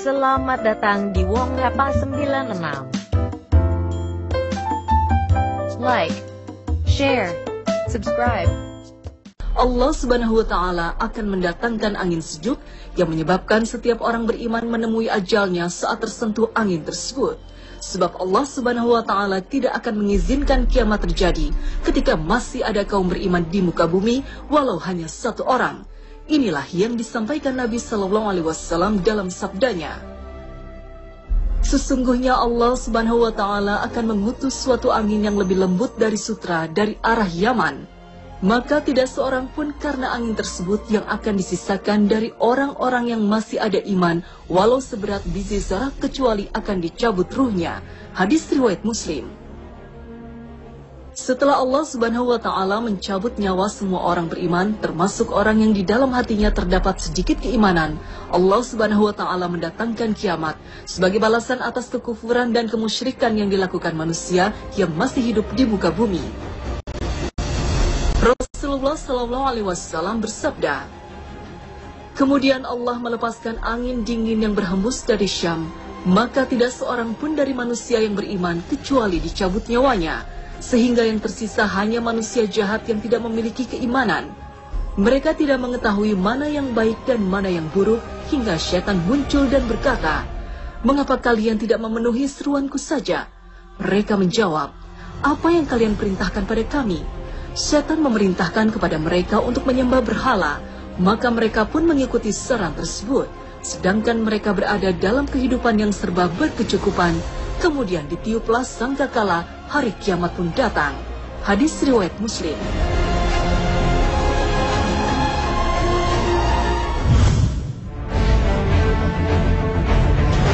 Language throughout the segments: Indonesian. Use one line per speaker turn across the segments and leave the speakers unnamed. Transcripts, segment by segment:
Selamat datang di Wong Rapa 96. Like, share, subscribe.
Allah Subhanahu wa Ta'ala akan mendatangkan angin sejuk yang menyebabkan setiap orang beriman menemui ajalnya saat tersentuh angin tersebut. Sebab Allah Subhanahu wa Ta'ala tidak akan mengizinkan kiamat terjadi ketika masih ada kaum beriman di muka bumi, walau hanya satu orang. Inilah yang disampaikan Nabi Sallallahu Alaihi Wasallam dalam sabdanya. Sesungguhnya Allah Subhanahu wa Ta'ala akan mengutus suatu angin yang lebih lembut dari sutra dari arah Yaman. Maka tidak seorang pun karena angin tersebut yang akan disisakan dari orang-orang yang masih ada iman, walau seberat biji zarah, kecuali akan dicabut ruhnya. Hadis riwayat Muslim. Setelah Allah Subhanahu wa Ta'ala mencabut nyawa semua orang beriman, termasuk orang yang di dalam hatinya terdapat sedikit keimanan, Allah Subhanahu wa Ta'ala mendatangkan kiamat sebagai balasan atas kekufuran dan kemusyrikan yang dilakukan manusia yang masih hidup di muka bumi. Rasulullah Sallallahu Alaihi Wasallam bersabda, kemudian Allah melepaskan angin dingin yang berhembus dari Syam, maka tidak seorang pun dari manusia yang beriman kecuali dicabut nyawanya. Sehingga yang tersisa hanya manusia jahat yang tidak memiliki keimanan. Mereka tidak mengetahui mana yang baik dan mana yang buruk, hingga syaitan muncul dan berkata, mengapa kalian tidak memenuhi seruanku saja? Mereka menjawab, apa yang kalian perintahkan pada kami? Syaitan memerintahkan kepada mereka untuk menyembah berhala, maka mereka pun mengikuti saran tersebut. Sedangkan mereka berada dalam kehidupan yang serba berkecukupan, kemudian ditiuplah sangkakala hari kiamat pun datang. Hadis riwayat Muslim.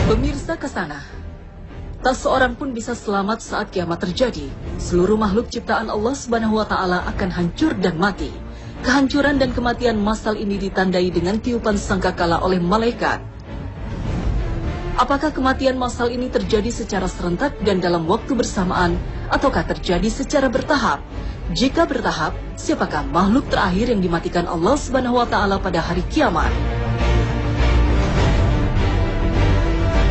Pemirsa Kasana, tak seorang pun bisa selamat saat kiamat terjadi. Seluruh makhluk ciptaan Allah Subhanahu wa Ta'ala akan hancur dan mati. Kehancuran dan kematian massal ini ditandai dengan tiupan sangkakala oleh malaikat. Apakah kematian massal ini terjadi secara serentak dan dalam waktu bersamaan, ataukah terjadi secara bertahap? Jika bertahap, siapakah makhluk terakhir yang dimatikan Allah Subhanahu wa Ta'ala pada hari kiamat?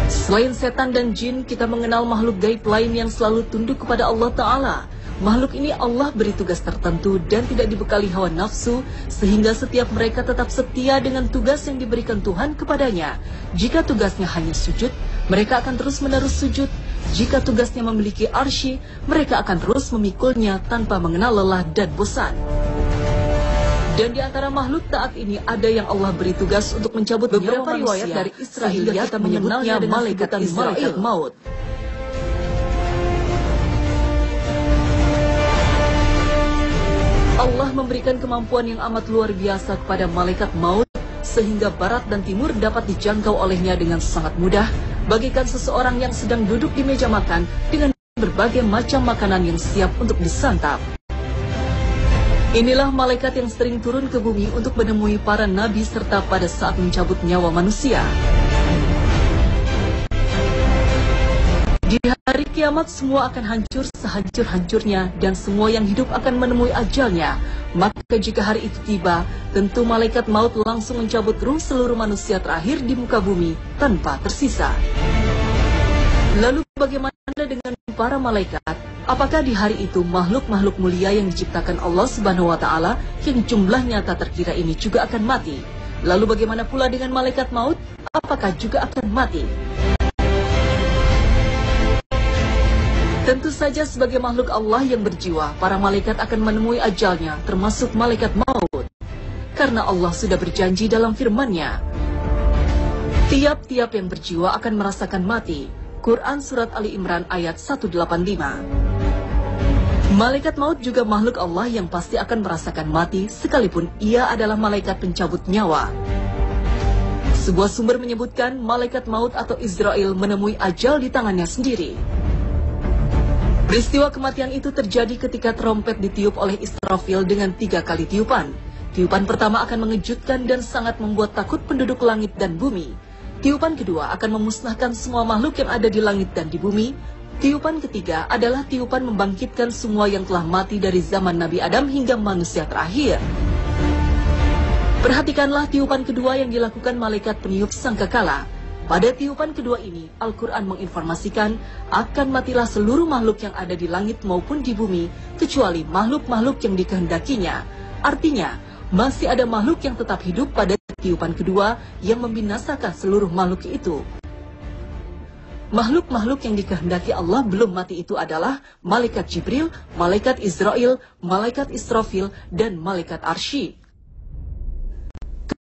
Selain setan dan jin, kita mengenal makhluk gaib lain yang selalu tunduk kepada Allah Ta'ala. Makhluk ini Allah beri tugas tertentu dan tidak dibekali hawa nafsu, sehingga setiap mereka tetap setia dengan tugas yang diberikan Tuhan kepadanya. Jika tugasnya hanya sujud, mereka akan terus-menerus sujud. Jika tugasnya memiliki arsy, mereka akan terus memikulnya tanpa mengenal lelah dan bosan. Dan di antara makhluk taat ini ada yang Allah beri tugas untuk mencabut beberapa riwayat dari Israiliyat menyebutnya malaikat maut. Allah memberikan kemampuan yang amat luar biasa kepada malaikat maut, sehingga barat dan timur dapat dijangkau olehnya dengan sangat mudah, bagaikan seseorang yang sedang duduk di meja makan dengan berbagai macam makanan yang siap untuk disantap. Inilah malaikat yang sering turun ke bumi untuk menemui para nabi serta pada saat mencabut nyawa manusia. Di hari kiamat semua akan hancur sehancur-hancurnya dan semua yang hidup akan menemui ajalnya. Maka jika hari itu tiba, tentu malaikat maut langsung mencabut ruh seluruh manusia terakhir di muka bumi tanpa tersisa. Lalu bagaimana dengan para malaikat? Apakah di hari itu makhluk-makhluk mulia yang diciptakan Allah Subhanahu wa Ta'ala yang jumlahnya tak terkira ini juga akan mati? Lalu bagaimana pula dengan malaikat maut? Apakah juga akan mati? Tentu saja sebagai makhluk Allah yang berjiwa, para malaikat akan menemui ajalnya, termasuk malaikat maut. Karena Allah sudah berjanji dalam firman-Nya, tiap-tiap yang berjiwa akan merasakan mati. Quran Surat Ali Imran ayat 185. Malaikat maut juga makhluk Allah yang pasti akan merasakan mati, sekalipun ia adalah malaikat pencabut nyawa. Sebuah sumber menyebutkan malaikat maut atau Israel menemui ajal di tangannya sendiri. Peristiwa kematian itu terjadi ketika trompet ditiup oleh Israfil dengan 3 kali tiupan. Tiupan pertama akan mengejutkan dan sangat membuat takut penduduk langit dan bumi. Tiupan kedua akan memusnahkan semua makhluk yang ada di langit dan di bumi. Tiupan ketiga adalah tiupan membangkitkan semua yang telah mati dari zaman Nabi Adam hingga manusia terakhir. Perhatikanlah tiupan kedua yang dilakukan malaikat peniup sangkakala. Pada tiupan kedua ini, Al-Quran menginformasikan akan matilah seluruh makhluk yang ada di langit maupun di bumi, kecuali makhluk-makhluk yang dikehendakinya. Artinya, masih ada makhluk yang tetap hidup pada tiupan kedua yang membinasakan seluruh makhluk itu. Makhluk-makhluk yang dikehendaki Allah belum mati itu adalah malaikat Jibril, malaikat Israel, malaikat Israfil, dan malaikat Arsy.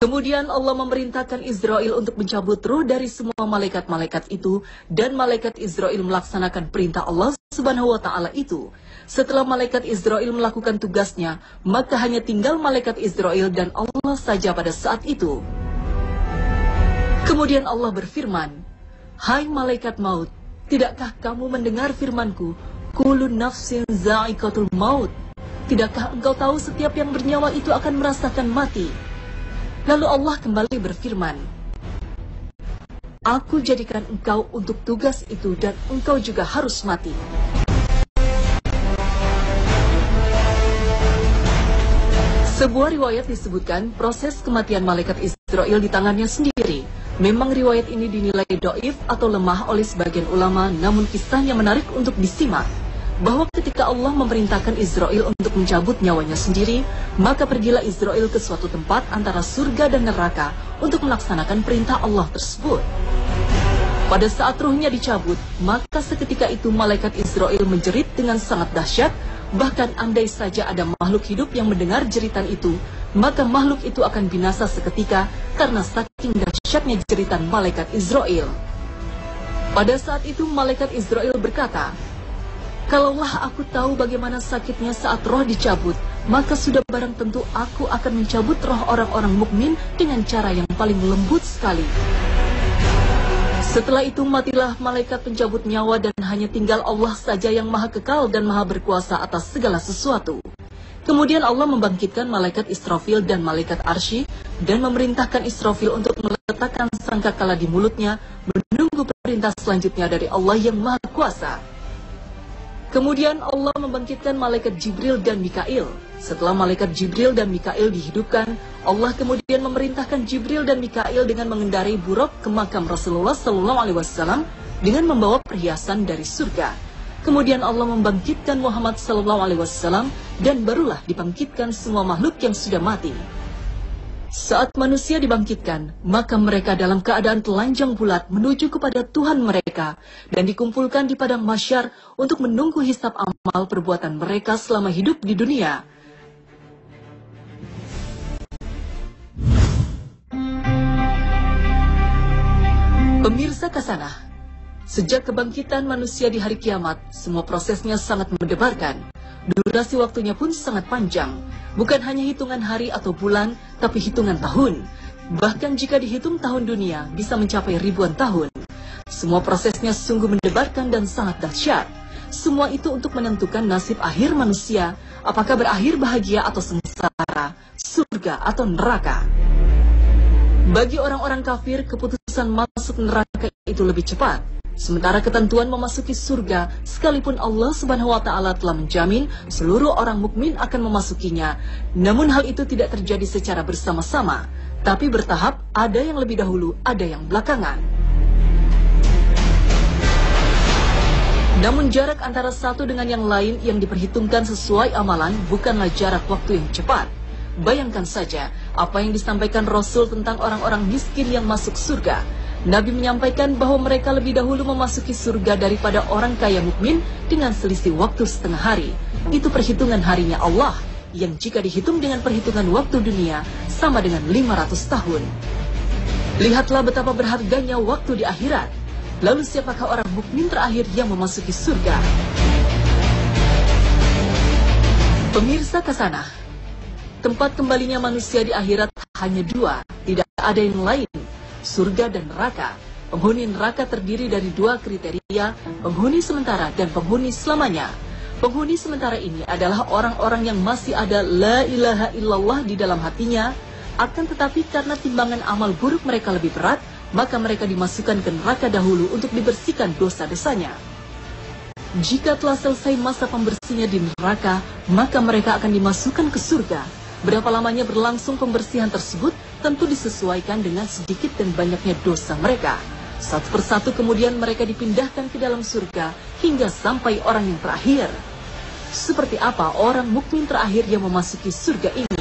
Kemudian Allah memerintahkan Israel untuk mencabut ruh dari semua malaikat-malaikat itu, dan malaikat Israel melaksanakan perintah Allah Subhanahu wa Ta'ala itu. Setelah malaikat Israel melakukan tugasnya, maka hanya tinggal malaikat Israel dan Allah saja pada saat itu. Kemudian Allah berfirman, "Hai malaikat maut, tidakkah kamu mendengar firmanku? Kullu nafsin za'iqatul maut. Tidakkah engkau tahu setiap yang bernyawa itu akan merasakan mati?" Lalu Allah kembali berfirman, "Aku jadikan engkau untuk tugas itu dan engkau juga harus mati." Sebuah riwayat disebutkan proses kematian malaikat Israel di tangannya sendiri. Memang riwayat ini dinilai doif atau lemah oleh sebagian ulama, namun kisahnya menarik untuk disimak. Bahwa ketika Allah memerintahkan Israel untuk mencabut nyawanya sendiri, maka pergilah Israel ke suatu tempat antara surga dan neraka untuk melaksanakan perintah Allah tersebut. Pada saat ruhnya dicabut, maka seketika itu malaikat Israel menjerit dengan sangat dahsyat. Bahkan andai saja ada makhluk hidup yang mendengar jeritan itu, maka makhluk itu akan binasa seketika karena saking dahsyatnya jeritan malaikat Israel. Pada saat itu malaikat Israel berkata, "Kalaulah aku tahu bagaimana sakitnya saat roh dicabut, maka sudah barang tentu aku akan mencabut roh orang-orang mukmin dengan cara yang paling lembut sekali." Setelah itu matilah malaikat pencabut nyawa dan hanya tinggal Allah saja yang maha kekal dan maha berkuasa atas segala sesuatu. Kemudian Allah membangkitkan malaikat Israfil dan malaikat Arsy dan memerintahkan Israfil untuk meletakkan sangkakala di mulutnya, menunggu perintah selanjutnya dari Allah yang maha kuasa. Kemudian Allah membangkitkan malaikat Jibril dan Mikail. Setelah malaikat Jibril dan Mikail dihidupkan, Allah kemudian memerintahkan Jibril dan Mikail dengan mengendarai buruk ke makam Rasulullah SAW dengan membawa perhiasan dari surga. Kemudian Allah membangkitkan Muhammad SAW dan barulah dibangkitkan semua makhluk yang sudah mati. Saat manusia dibangkitkan, maka mereka dalam keadaan telanjang bulat menuju kepada Tuhan mereka dan dikumpulkan di padang mahsyar untuk menunggu hisab amal perbuatan mereka selama hidup di dunia. Pemirsa Kasanah, sejak kebangkitan manusia di hari kiamat, semua prosesnya sangat mendebarkan. Durasi waktunya pun sangat panjang, bukan hanya hitungan hari atau bulan, tapi hitungan tahun. Bahkan jika dihitung tahun dunia, bisa mencapai ribuan tahun. Semua prosesnya sungguh mendebarkan dan sangat dahsyat. Semua itu untuk menentukan nasib akhir manusia, apakah berakhir bahagia atau sengsara, surga atau neraka. Bagi orang-orang kafir, keputusan masuk neraka itu lebih cepat. Sementara ketentuan memasuki surga, sekalipun Allah Subhanahu wa Ta'ala telah menjamin seluruh orang mukmin akan memasukinya, namun hal itu tidak terjadi secara bersama-sama, tapi bertahap, ada yang lebih dahulu, ada yang belakangan. Namun jarak antara satu dengan yang lain yang diperhitungkan sesuai amalan bukanlah jarak waktu yang cepat. Bayangkan saja apa yang disampaikan Rasul tentang orang-orang miskin yang masuk surga. Nabi menyampaikan bahwa mereka lebih dahulu memasuki surga daripada orang kaya mukmin dengan selisih waktu setengah hari. Itu perhitungan harinya Allah, yang jika dihitung dengan perhitungan waktu dunia, sama dengan 500 tahun. Lihatlah betapa berharganya waktu di akhirat. Lalu siapakah orang mukmin terakhir yang memasuki surga? Pemirsa Kasanah, tempat kembalinya manusia di akhirat hanya dua, tidak ada yang lain. Surga dan neraka. Penghuni neraka terdiri dari dua kriteria, penghuni sementara dan penghuni selamanya. Penghuni sementara ini adalah orang-orang yang masih ada la ilaha illallah di dalam hatinya, akan tetapi karena timbangan amal buruk mereka lebih berat, maka mereka dimasukkan ke neraka dahulu untuk dibersihkan dosa-dosanya. Jika telah selesai masa pembersihnya di neraka, maka mereka akan dimasukkan ke surga. Berapa lamanya berlangsung pembersihan tersebut tentu disesuaikan dengan sedikit dan banyaknya dosa mereka. Satu persatu kemudian mereka dipindahkan ke dalam surga hingga sampai orang yang terakhir. Seperti apa orang mukmin terakhir yang memasuki surga ini?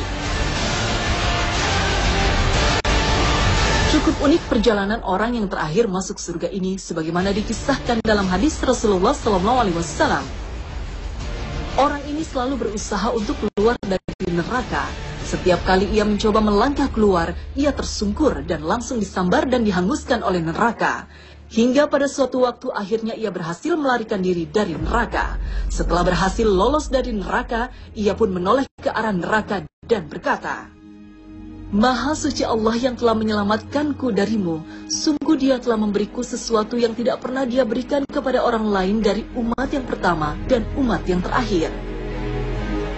Cukup unik perjalanan orang yang terakhir masuk surga ini sebagaimana dikisahkan dalam hadis Rasulullah SAW. Orang ini selalu berusaha untuk keluar dari neraka. Setiap kali ia mencoba melangkah keluar, ia tersungkur dan langsung disambar dan dihanguskan oleh neraka. Hingga pada suatu waktu akhirnya ia berhasil melarikan diri dari neraka. Setelah berhasil lolos dari neraka, ia pun menoleh ke arah neraka dan berkata, Maha suci Allah yang telah menyelamatkanku darimu. Sungguh dia telah memberiku sesuatu yang tidak pernah dia berikan kepada orang lain dari umat yang pertama dan umat yang terakhir.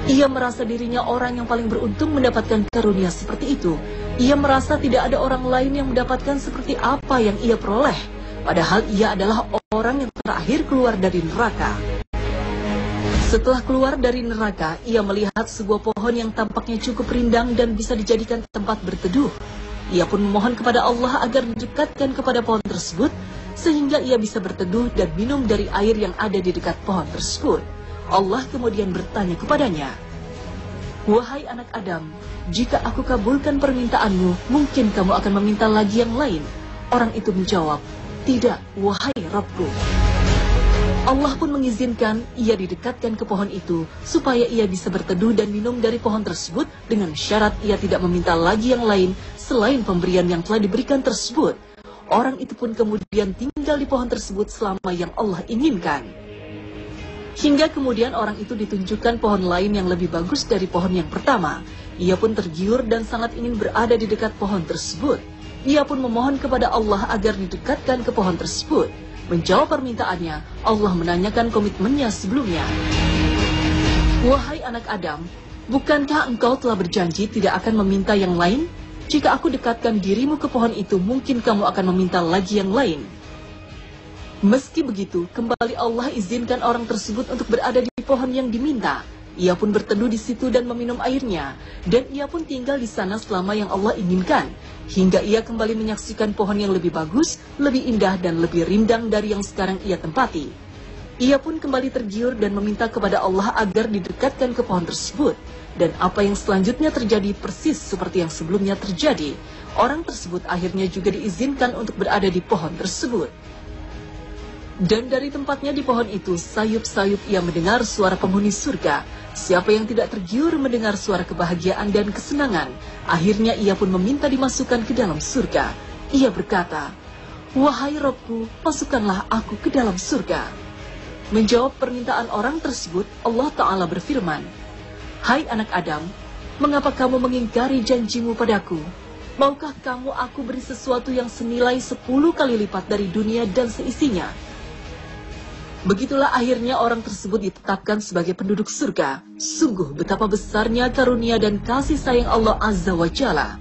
Ia merasa dirinya orang yang paling beruntung mendapatkan karunia seperti itu. Ia merasa tidak ada orang lain yang mendapatkan seperti apa yang ia peroleh. Padahal ia adalah orang yang terakhir keluar dari neraka. Setelah keluar dari neraka, ia melihat sebuah pohon yang tampaknya cukup rindang dan bisa dijadikan tempat berteduh. Ia pun memohon kepada Allah agar didekatkan kepada pohon tersebut, sehingga ia bisa berteduh dan minum dari air yang ada di dekat pohon tersebut. Allah kemudian bertanya kepadanya, Wahai anak Adam, jika aku kabulkan permintaanmu, mungkin kamu akan meminta lagi yang lain. Orang itu menjawab, Tidak, wahai Rabbku. Allah pun mengizinkan ia didekatkan ke pohon itu supaya ia bisa berteduh dan minum dari pohon tersebut dengan syarat ia tidak meminta lagi yang lain selain pemberian yang telah diberikan tersebut. Orang itu pun kemudian tinggal di pohon tersebut selama yang Allah inginkan. Hingga kemudian orang itu ditunjukkan pohon lain yang lebih bagus dari pohon yang pertama. Ia pun tergiur dan sangat ingin berada di dekat pohon tersebut. Ia pun memohon kepada Allah agar didekatkan ke pohon tersebut. Menjawab permintaannya, Allah menanyakan komitmennya sebelumnya. Wahai anak Adam, bukankah engkau telah berjanji tidak akan meminta yang lain? Jika aku dekatkan dirimu ke pohon itu, mungkin kamu akan meminta lagi yang lain. Meski begitu, kembali Allah izinkan orang tersebut untuk berada di pohon yang diminta. Ia pun berteduh di situ dan meminum airnya, dan ia pun tinggal di sana selama yang Allah inginkan, hingga ia kembali menyaksikan pohon yang lebih bagus, lebih indah dan lebih rindang dari yang sekarang ia tempati. Ia pun kembali tergiur dan meminta kepada Allah agar didekatkan ke pohon tersebut, dan apa yang selanjutnya terjadi persis seperti yang sebelumnya terjadi. Orang tersebut akhirnya juga diizinkan untuk berada di pohon tersebut. Dan dari tempatnya di pohon itu, sayup-sayup ia mendengar suara penghuni surga. Siapa yang tidak tergiur mendengar suara kebahagiaan dan kesenangan, akhirnya ia pun meminta dimasukkan ke dalam surga. Ia berkata, Wahai Rabbku, masukkanlah aku ke dalam surga. Menjawab permintaan orang tersebut, Allah Ta'ala berfirman, Hai anak Adam, mengapa kamu mengingkari janjimu padaku? Maukah kamu aku beri sesuatu yang senilai 10 kali lipat dari dunia dan seisinya? Begitulah akhirnya orang tersebut ditetapkan sebagai penduduk surga. Sungguh betapa besarnya karunia dan kasih sayang Allah Azza wa Jalla.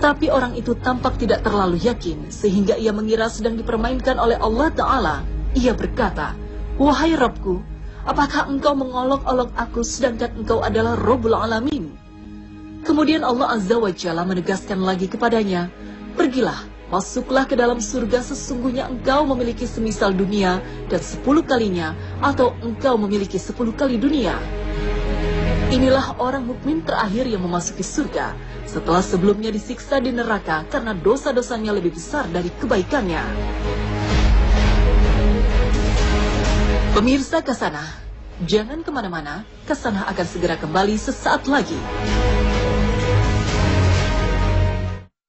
Tapi orang itu tampak tidak terlalu yakin, sehingga ia mengira sedang dipermainkan oleh Allah Ta'ala. Ia berkata, Wahai Rabbku, apakah engkau mengolok-olok aku sedangkan engkau adalah Rabbul Alamin? Kemudian Allah Azza wa Jalla menegaskan lagi kepadanya, Pergilah, masuklah ke dalam surga, sesungguhnya engkau memiliki semisal dunia dan 10 kalinya, atau engkau memiliki 10 kali dunia. Inilah orang mukmin terakhir yang memasuki surga, setelah sebelumnya disiksa di neraka karena dosa-dosanya lebih besar dari kebaikannya. Pemirsa Kasanah, jangan kemana-mana, Kasanah akan segera kembali sesaat lagi.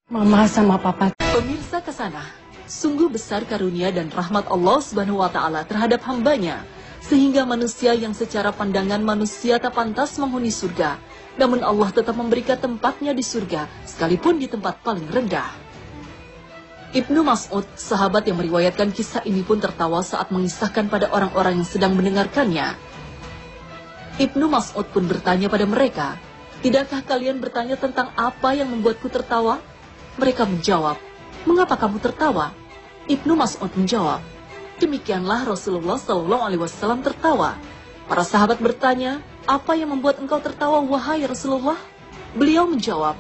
Mama sama Papa.
Pemirsa Kasanah, sungguh besar karunia dan rahmat Allah Subhanahu wa Ta'ala terhadap hambanya, sehingga manusia yang secara pandangan manusia tak pantas menghuni surga, namun Allah tetap memberikan tempatnya di surga, sekalipun di tempat paling rendah. Ibnu Mas'ud, sahabat yang meriwayatkan kisah ini pun tertawa saat mengisahkan pada orang-orang yang sedang mendengarkannya. Ibnu Mas'ud pun bertanya pada mereka, Tidakkah kalian bertanya tentang apa yang membuatku tertawa? Mereka menjawab, Mengapa kamu tertawa? Ibnu Mas'ud menjawab, Demikianlah Rasulullah SAW tertawa. Para sahabat bertanya, Apa yang membuat engkau tertawa, wahai Rasulullah? Beliau menjawab,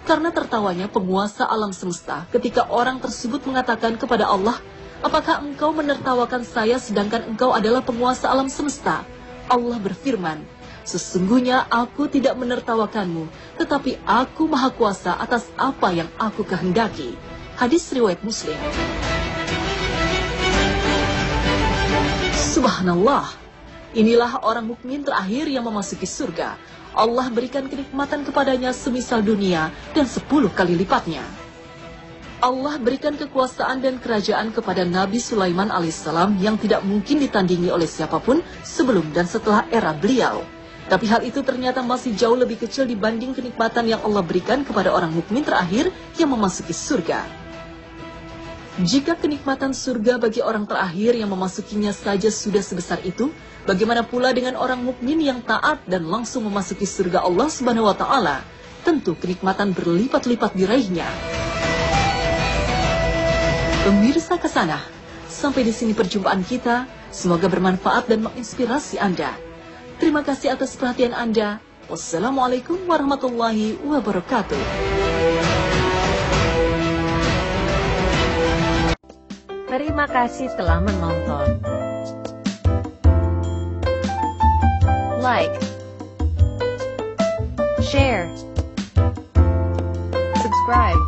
Karena tertawanya penguasa alam semesta ketika orang tersebut mengatakan kepada Allah, "Apakah engkau menertawakan saya sedangkan engkau adalah penguasa alam semesta?" Allah berfirman, "Sesungguhnya aku tidak menertawakanmu, tetapi aku maha kuasa atas apa yang aku kehendaki." Hadis riwayat Muslim. Subhanallah, inilah orang mukmin terakhir yang memasuki surga. Allah berikan kenikmatan kepadanya semisal dunia dan 10 kali lipatnya. Allah berikan kekuasaan dan kerajaan kepada Nabi Sulaiman alaihissalam yang tidak mungkin ditandingi oleh siapapun sebelum dan setelah era beliau. Tapi hal itu ternyata masih jauh lebih kecil dibanding kenikmatan yang Allah berikan kepada orang mukmin terakhir yang memasuki surga. Jika kenikmatan surga bagi orang terakhir yang memasukinya saja sudah sebesar itu, bagaimana pula dengan orang mukmin yang taat dan langsung memasuki surga Allah Subhanahu wa taala? Tentu kenikmatan berlipat-lipat diraihnya. Pemirsa Kesana, sampai di sini perjumpaan kita. Semoga bermanfaat dan menginspirasi Anda. Terima kasih atas perhatian Anda. Wassalamualaikum warahmatullahi wabarakatuh.
Terima kasih telah menonton. Like, share, subscribe.